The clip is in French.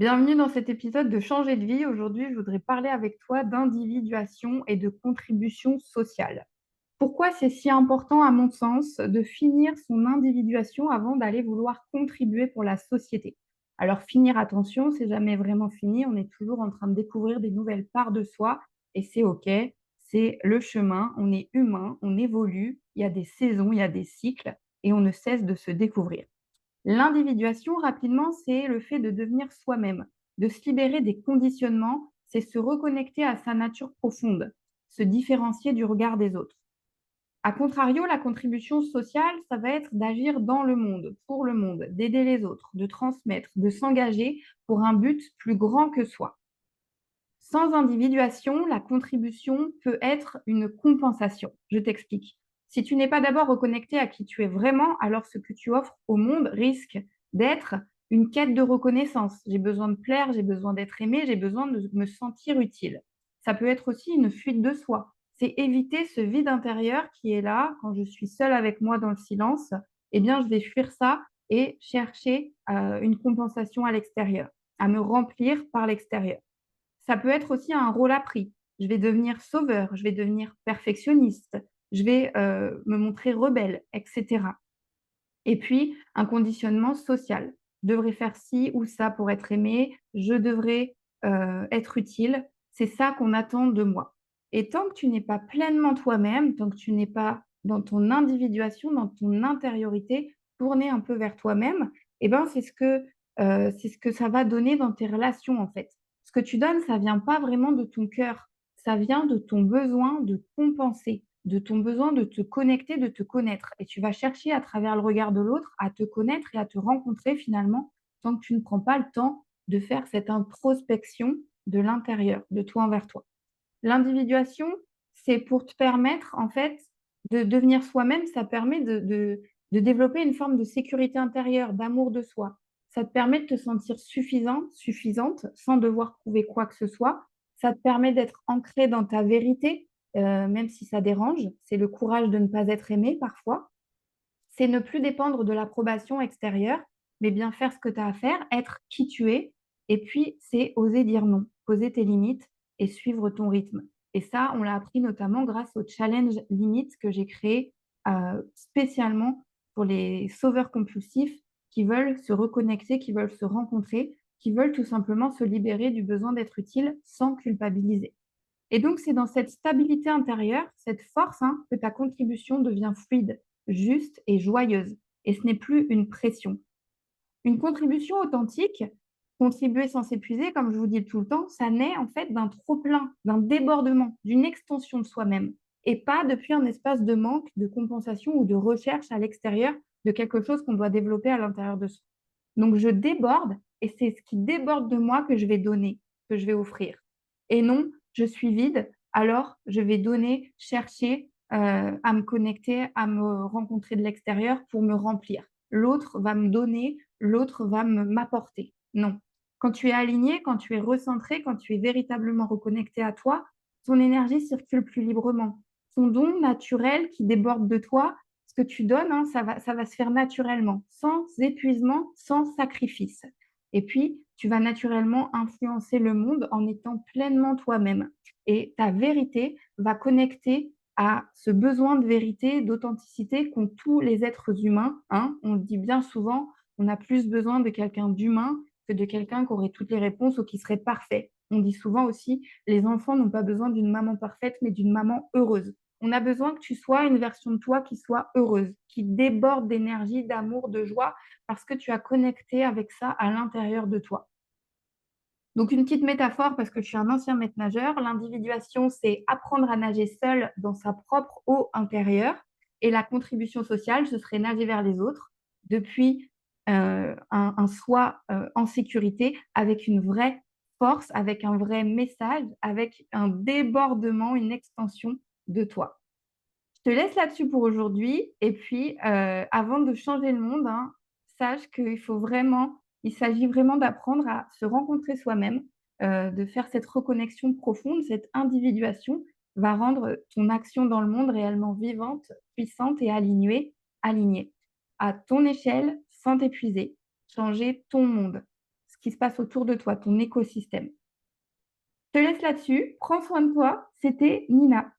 Bienvenue dans cet épisode de Changer de vie. Aujourd'hui, je voudrais parler avec toi d'individuation et de contribution sociale. Pourquoi c'est si important, à mon sens, de finir son individuation avant d'aller vouloir contribuer pour la société? Alors, finir, attention, c'est jamais vraiment fini. On est toujours en train de découvrir des nouvelles parts de soi et c'est OK. C'est le chemin. On est humain, on évolue. Il y a des saisons, il y a des cycles et on ne cesse de se découvrir. L'individuation, rapidement, c'est le fait de devenir soi-même, de se libérer des conditionnements, c'est se reconnecter à sa nature profonde, se différencier du regard des autres. A contrario, la contribution sociale, ça va être d'agir dans le monde, pour le monde, d'aider les autres, de transmettre, de s'engager pour un but plus grand que soi. Sans individuation, la contribution peut être une compensation. Je t'explique. Si tu n'es pas d'abord reconnecté à qui tu es vraiment, alors ce que tu offres au monde risque d'être une quête de reconnaissance. J'ai besoin de plaire, j'ai besoin d'être aimé, j'ai besoin de me sentir utile. Ça peut être aussi une fuite de soi. C'est éviter ce vide intérieur qui est là quand je suis seule avec moi dans le silence. Eh bien, je vais fuir ça et chercher une compensation à l'extérieur, à me remplir par l'extérieur. Ça peut être aussi un rôle appris. Je vais devenir sauveur, je vais devenir perfectionniste, je vais me montrer rebelle, etc. Et puis, un conditionnement social. Je devrais faire ci ou ça pour être aimé, je devrais être utile. C'est ça qu'on attend de moi. Et tant que tu n'es pas pleinement toi-même, tant que tu n'es pas dans ton individuation, dans ton intériorité, tourner un peu vers toi-même, eh ben, c'est ce que ça va donner dans tes relations, en fait. Ce que tu donnes, ça vient pas vraiment de ton cœur, ça vient de ton besoin de compenser, de ton besoin de te connecter, de te connaître. Et tu vas chercher à travers le regard de l'autre à te connaître et à te rencontrer finalement tant que tu ne prends pas le temps de faire cette introspection de l'intérieur, de toi envers toi. L'individuation, c'est pour te permettre en fait de devenir soi-même, ça permet de développer une forme de sécurité intérieure, d'amour de soi. Ça te permet de te sentir suffisant, suffisante, sans devoir prouver quoi que ce soit. Ça te permet d'être ancré dans ta vérité, même si ça dérange. C'est le courage de ne pas être aimé parfois. C'est ne plus dépendre de l'approbation extérieure, mais bien faire ce que tu as à faire, être qui tu es. Et puis, c'est oser dire non, poser tes limites et suivre ton rythme. Et ça, on l'a appris notamment grâce au challenge limite que j'ai créé spécialement pour les sauveurs compulsifs qui veulent se reconnecter, qui veulent se rencontrer, qui veulent tout simplement se libérer du besoin d'être utile sans culpabiliser. Et donc, c'est dans cette stabilité intérieure, cette force, hein, que ta contribution devient fluide, juste et joyeuse. Et ce n'est plus une pression. Une contribution authentique, contribuer sans s'épuiser, comme je vous dis tout le temps, ça naît en fait d'un trop-plein, d'un débordement, d'une extension de soi-même, et pas depuis un espace de manque, de compensation ou de recherche à l'extérieur de quelque chose qu'on doit développer à l'intérieur de soi. Donc, je déborde et c'est ce qui déborde de moi que je vais donner, que je vais offrir. Et non, je suis vide, alors je vais donner, chercher à me connecter, à me rencontrer de l'extérieur pour me remplir. L'autre va me donner, l'autre va m'apporter. Non. Quand tu es aligné, quand tu es recentré, quand tu es véritablement reconnecté à toi, ton énergie circule plus librement. Ton don naturel qui déborde de toi, ce que tu donnes, hein, ça va se faire naturellement, sans épuisement, sans sacrifice. Et puis, tu vas naturellement influencer le monde en étant pleinement toi-même. Et ta vérité va connecter à ce besoin de vérité, d'authenticité qu'ont tous les êtres humains, hein. On le dit bien souvent, on a plus besoin de quelqu'un d'humain que de quelqu'un qui aurait toutes les réponses ou qui serait parfait. On dit souvent aussi, les enfants n'ont pas besoin d'une maman parfaite, mais d'une maman heureuse. On a besoin que tu sois une version de toi qui soit heureuse, qui déborde d'énergie, d'amour, de joie, parce que tu as connecté avec ça à l'intérieur de toi. Donc, une petite métaphore, parce que je suis un ancien maître nageur, l'individuation, c'est apprendre à nager seul dans sa propre eau intérieure. Et la contribution sociale, ce serait nager vers les autres depuis un soi en sécurité, avec une vraie force, avec un vrai message, avec un débordement, une extension de toi. Je te laisse là-dessus pour aujourd'hui. Et puis, avant de changer le monde, hein, sache qu'il faut vraiment, il s'agit vraiment d'apprendre à se rencontrer soi-même, de faire cette reconnexion profonde, cette individuation va rendre ton action dans le monde réellement vivante, puissante et alignée, alignée. À ton échelle, sans t'épuiser. Changer ton monde. qui se passe autour de toi, ton écosystème. Je te laisse là-dessus. Prends soin de toi. C'était Nina.